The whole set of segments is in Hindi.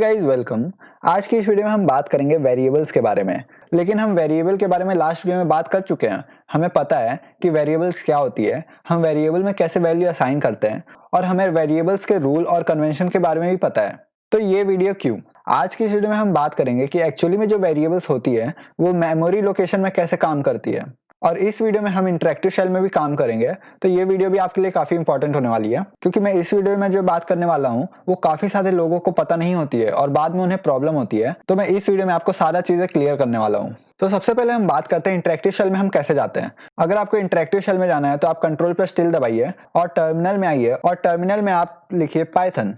Guys welcome. आज की इस वीडियो में हम बात करेंगे वेरिएबल्स के बारे में। लेकिन हम वेरिएबल के बारे में लास्ट वीडियो में बात कर चुके हैं। हमें पता है कि वेरिएबल्स क्या होती है, हम वेरिएबल में कैसे वैल्यू असाइन करते हैं और हमें वेरिएबल्स के रूल और कन्वेंशन के बारे में भी पता है। तो ये वीडियो क्यों? आज की इस वीडियो में हम बात करेंगे कि एक्चुअली में जो वेरिएबल्स होती है वो मेमोरी लोकेशन में कैसे काम करती है, और इस वीडियो में हम इंटरेक्टिव शेल में भी काम करेंगे। तो ये वीडियो भी आपके लिए काफी इंपॉर्टेंट होने वाली है, क्योंकि मैं इस वीडियो में जो बात करने वाला हूँ वो काफी सारे लोगों को पता नहीं होती है और बाद में उन्हें प्रॉब्लम होती है। तो मैं इस वीडियो में आपको सारा चीजें क्लियर करने वाला हूँ। तो सबसे पहले हम बात करते हैं इंटरेक्टिव शेल में हम कैसे जाते हैं। अगर आपको इंटरेक्टिव शेल में जाना है तो आप कंट्रोल+T दबाइए और टर्मिनल में आइए, और टर्मिनल में आप लिखिए पाइथन।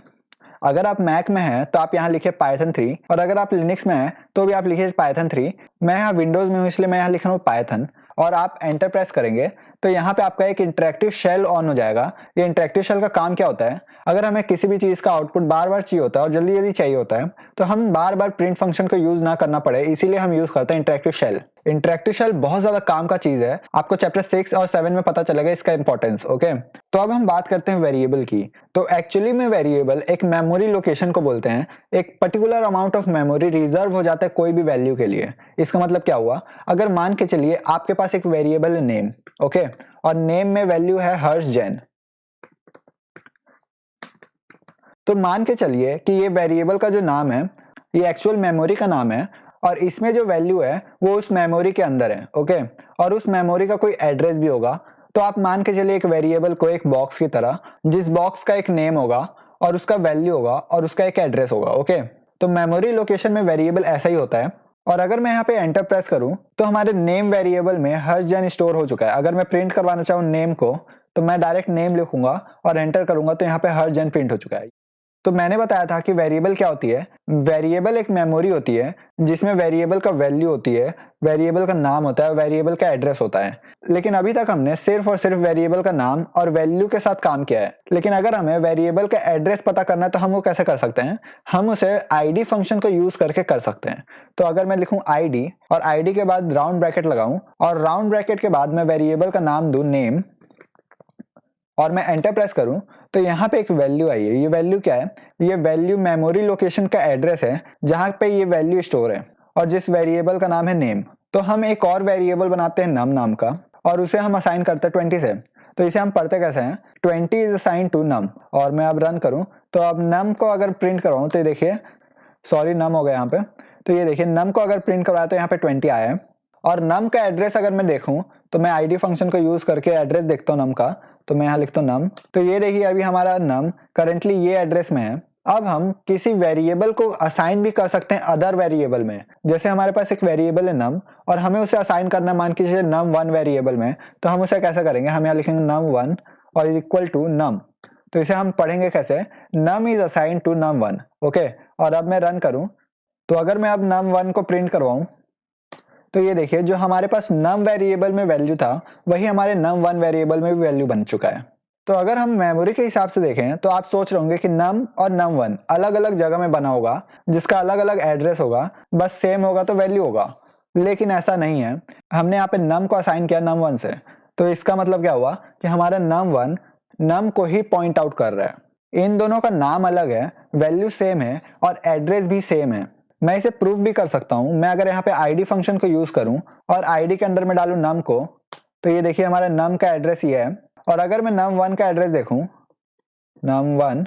अगर आप मैक में हैं तो आप यहाँ लिखिए पाइथन 3, और अगर आप लिनक्स में हैं तो भी आप लिखिए पाइथन 3। मैं यहाँ विंडोज में हूँ इसलिए मैं यहाँ लिख रहा हूँ पाइथन, और आप एंटर प्रेस करेंगे तो यहाँ पे आपका एक इंटरेक्टिव शेल ऑन हो जाएगा। ये इंटरेक्टिव शेल का काम क्या होता है, अगर हमें किसी भी चीज का आउटपुट बार बार चाहिए होता है और जल्दी जल्दी चाहिए होता है तो हम बार बार प्रिंट फंक्शन को यूज ना करना पड़े, इसीलिए हम यूज करते हैं इंटरेक्टिव शेल। इंटरेक्टिव शेल बहुत ज्यादा काम का चीज है, आपको चैप्टर 6 और 7 में पता चलेगा इसका इंपॉर्टेंस। ओके, तो अब हम बात करते हैं वेरिएबल की। तो एक्चुअली में वेरिएबल एक मेमोरी लोकेशन को बोलते हैं। एक particular amount of memory reserve हो जाता है कोई भी वैल्यू के लिए। इसका मतलब क्या हुआ, अगर मान के चलिए आपके पास एक वेरिएबल है नेम, ओके, और नेम में वैल्यू है हर्ष जैन। तो मान के चलिए कि ये वेरिएबल का जो नाम है ये एक्चुअल मेमोरी का नाम है, और इसमें जो वैल्यू है वो उस मेमोरी के अंदर है। ओके, और उस मेमोरी का कोई एड्रेस भी होगा। तो आप मान के चलिए एक वेरिएबल को एक बॉक्स की तरह, जिस बॉक्स का एक नेम होगा और उसका वैल्यू होगा और उसका एक एड्रेस होगा। ओके, तो मेमोरी लोकेशन में वेरिएबल ऐसा ही होता है। और अगर मैं यहाँ पे एंटर प्रेस करूं तो हमारे नेम वेरिएबल में हर्ष जैन स्टोर हो चुका है। अगर मैं प्रिंट करवाना चाहूँ नेम को तो मैं डायरेक्ट नेम लिखूंगा और एंटर करूंगा तो यहाँ पे हर्ष जैन प्रिंट हो चुका है। तो मैंने बताया था कि वेरिएबल क्या होती है। वेरिएबल एक मेमोरी होती है जिसमें वेरिएबल का वैल्यू होती है, वेरिएबल का नाम होता है, वेरिएबल का एड्रेस होता है। लेकिन अभी तक हमने सिर्फ और सिर्फ वेरिएबल का नाम और वैल्यू के साथ काम किया है। लेकिन अगर हमें वेरिएबल का एड्रेस पता करना है तो हम वो कैसे कर सकते हैं, हम उसे आईडी फंक्शन को यूज करके कर सकते हैं। तो अगर मैं लिखूं आईडी और आईडी के बाद राउंड ब्रैकेट लगाऊं और राउंड ब्रैकेट के बाद मैं वेरिएबल का नाम दूं नेम और मैं एंटर प्रेस करूं तो यहाँ पे एक वैल्यू आई है। ये वैल्यू क्या है, ये वैल्यू मेमोरी लोकेशन का एड्रेस है जहां पे ये वैल्यू स्टोर है, और जिस वेरिएबल का नाम है नेम। तो हम एक और वेरिएबल बनाते हैं नम नाम का, और उसे हम असाइन करते हैं 20 से। तो इसे हम पढ़ते कैसे हैं, 20 इज असाइन टू नम। और मैं अब रन करूं तो अब नम को अगर प्रिंट करवाऊं तो देखिए, सॉरी नम हो गया यहाँ पे। तो ये देखिए नम को अगर प्रिंट करवाया तो यहाँ पे 20 आया है। और नम का एड्रेस अगर मैं देखूं तो मैं आईडी फंक्शन को यूज करके एड्रेस देखता हूँ नम का। तो मैं यहाँ लिखता हूँ नम। तो ये देखिए अभी हमारा नम करंटली ये एड्रेस में है। अब हम किसी वेरिएबल को असाइन भी कर सकते हैं अदर वेरिएबल में। जैसे हमारे पास एक वेरिएबल है नम और हमें उसे असाइन करना मान के चलिए num1 वेरिएबल में, तो हम उसे कैसे करेंगे, हम यहाँ लिखेंगे num1 और इक्वल टू नम। तो इसे हम पढ़ेंगे कैसे, num is assign to num1। Okay, और अब मैं रन करूं तो अगर मैं अब num1 को प्रिंट करवाऊं तो ये देखिए जो हमारे पास num वेरिएबल में वैल्यू था वही हमारे num1 वेरिएबल में भी वैल्यू बन चुका है। तो अगर हम मेमोरी के हिसाब से देखें तो आप सोच रहे होंगे कि num और num1 अलग अलग जगह में बना होगा जिसका अलग अलग एड्रेस होगा, बस सेम होगा तो वैल्यू होगा। लेकिन ऐसा नहीं है। हमने यहाँ पे num को असाइन किया num1 से, तो इसका मतलब क्या हुआ कि हमारा num1 num को ही पॉइंट आउट कर रहा है। इन दोनों का नाम अलग है, वैल्यू सेम है और एड्रेस भी सेम है। मैं इसे प्रूफ भी कर सकता हूं। मैं अगर यहाँ पे आईडी फंक्शन को यूज करूं और आईडी के अंदर में डालूं नम को, तो ये देखिए हमारा नम का एड्रेस ये है। और अगर मैं num1 का एड्रेस देखूं num1,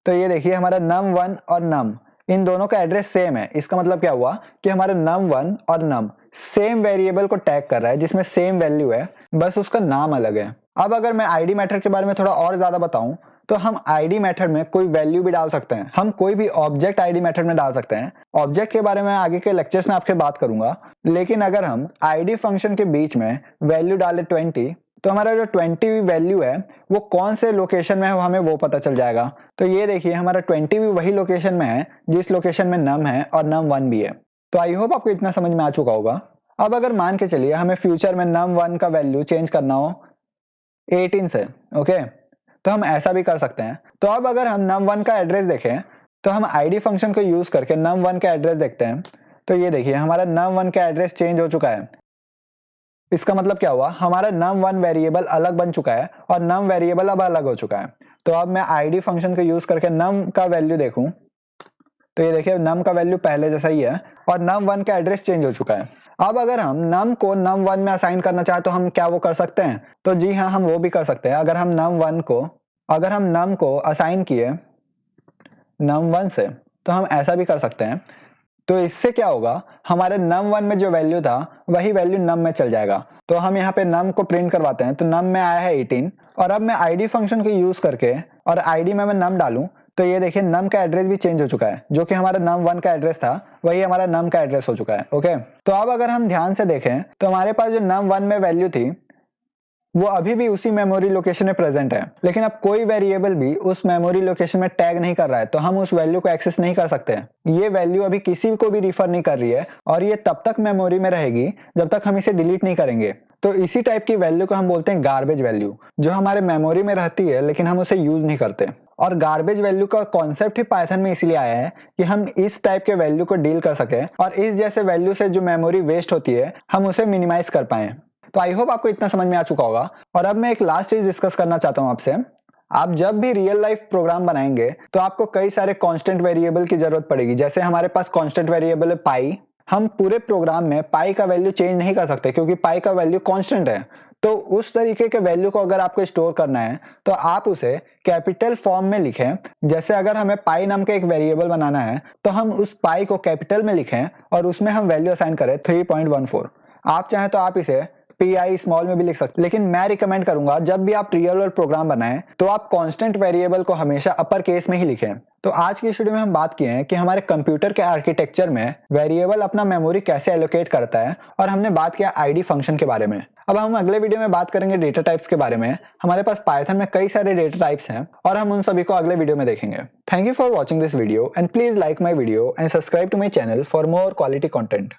तो ये देखिए हमारा num1 और num इन दोनों का एड्रेस सेम है। इसका मतलब क्या हुआ कि हमारा num1 और num सेम वेरिएबल को टैग कर रहा है जिसमें सेम वैल्यू है, बस उसका नाम अलग है। अब अगर मैं आईडी मेथड के बारे में थोड़ा और ज्यादा बताऊं तो हम आईडी मेथड में कोई वैल्यू भी डाल सकते हैं। हम कोई भी ऑब्जेक्ट आईडी मेथड में डाल सकते हैं। ऑब्जेक्ट के बारे में आगे के लेक्चर्स में आपसे बात करूंगा। लेकिन अगर हम आईडी फंक्शन के बीच में वैल्यू डाले 20, तो हमारा जो 20 वैल्यू है वो कौन से लोकेशन में है हमें वो पता चल जाएगा। तो ये देखिए हमारा 20 भी वही लोकेशन में है जिस लोकेशन में नम है और num1 भी है। तो आई होप आपको इतना समझ में आ चुका होगा। अब अगर मान के चलिए हमें फ्यूचर में num1 का वैल्यू चेंज करना हो 18 से, ओके, तो हम ऐसा भी कर सकते हैं। तो अब अगर हम num1 का एड्रेस देखें तो हम आईडी फंक्शन को यूज करके num1 का एड्रेस देखते हैं। तो ये देखिए हमारा num1 का एड्रेस चेंज हो चुका है। इसका मतलब क्या हुआ, हमारा num1 वेरिएबल अलग बन चुका है और num वेरिएबल अब अलग हो चुका है। तो अब मैं आईडी फंक्शन को यूज करके num का वैल्यू देखूं तो ये देखिए num का वैल्यू पहले जैसा ही है और num1 का एड्रेस चेंज हो चुका है। अब अगर हम num को num1 में असाइन करना चाहे तो हम क्या वो कर सकते हैं? तो जी हाँ, हम वो भी कर सकते हैं। अगर हम num को असाइन किए num1 से तो हम ऐसा भी कर सकते हैं। तो इससे क्या होगा, हमारे num1 में जो वैल्यू था वही वैल्यू num में चल जाएगा। तो हम यहाँ पे num को प्रिंट करवाते हैं, तो num में आया है 18 और अब मैं id फंक्शन को यूज करके और id में मैं num डालूं तो ये देखिए num का एड्रेस भी चेंज हो चुका है। जो कि हमारा num1 का एड्रेस था वही हमारा num का एड्रेस हो चुका है। ओके, तो अब अगर हम ध्यान से देखें तो हमारे पास जो num1 में वैल्यू थी वो अभी भी उसी मेमोरी लोकेशन में प्रेजेंट है, लेकिन अब कोई वेरिएबल भी उस मेमोरी लोकेशन में टैग नहीं कर रहा है, तो हम उस वैल्यू को एक्सेस नहीं कर सकते। ये वैल्यू अभी किसी को भी रिफर नहीं कर रही है और ये तब तक मेमोरी में रहेगी जब तक हम इसे डिलीट नहीं करेंगे। तो इसी टाइप की वैल्यू को हम बोलते हैं गार्बेज वैल्यू, जो हमारे मेमोरी में रहती है लेकिन हम उसे यूज नहीं करते। और गार्बेज वैल्यू का कॉन्सेप्ट ही पाइथन में इसलिए आया है कि हम इस टाइप के वैल्यू को डील कर सके और इस जैसे वैल्यू से जो मेमोरी वेस्ट होती है हम उसे मिनिमाइज कर पाए। तो आई होप आपको इतना समझ में आ चुका होगा। और अब मैं एक लास्ट चीज डिस्कस करना चाहता हूं आपसे। आप जब भी रियल लाइफ प्रोग्राम बनाएंगे तो आपको कई सारे कांस्टेंट वेरिएबल की जरूरत पड़ेगी। जैसे हमारे पास कांस्टेंट वेरिएबल है पाई। हम पूरे प्रोग्राम में पाई का वैल्यू चेंज नहीं कर सकते क्योंकि पाई का वैल्यू कांस्टेंट है। तो उस तरीके के वैल्यू को अगर आपको स्टोर करना है तो आप उसे कैपिटल फॉर्म में लिखें। जैसे अगर हमें पाई नाम का एक वेरिएबल बनाना है तो हम उस पाई को कैपिटल में लिखें और उसमें हम वैल्यू असाइन करें 3.14। आप चाहें तो आप इसे PI स्मॉल में भी लिख सकते हैं, लेकिन मैं रिकमेंड करूंगा जब भी आप रियल वर्ल्ड प्रोग्राम बनाएं तो आप कांस्टेंट वेरिएबल को हमेशा अपर केस में ही लिखें। तो आज की इस वीडियो में हम बात किए हैं कि हमारे कंप्यूटर के आर्किटेक्चर में वेरिएबल अपना मेमोरी कैसे एलोकेट करता है और हमने बात किया आईडी फंक्शन के बारे में। अब हम अगले वीडियो में बात करेंगे डेटा टाइप्स के बारे में। हमारे पास पाइथन में कई सारे डेटा टाइप्स हैं और हम उन सभी को अगले वीडियो में देखेंगे। Thank you for watching this video and please like my video and subscribe to my channel for more quality content.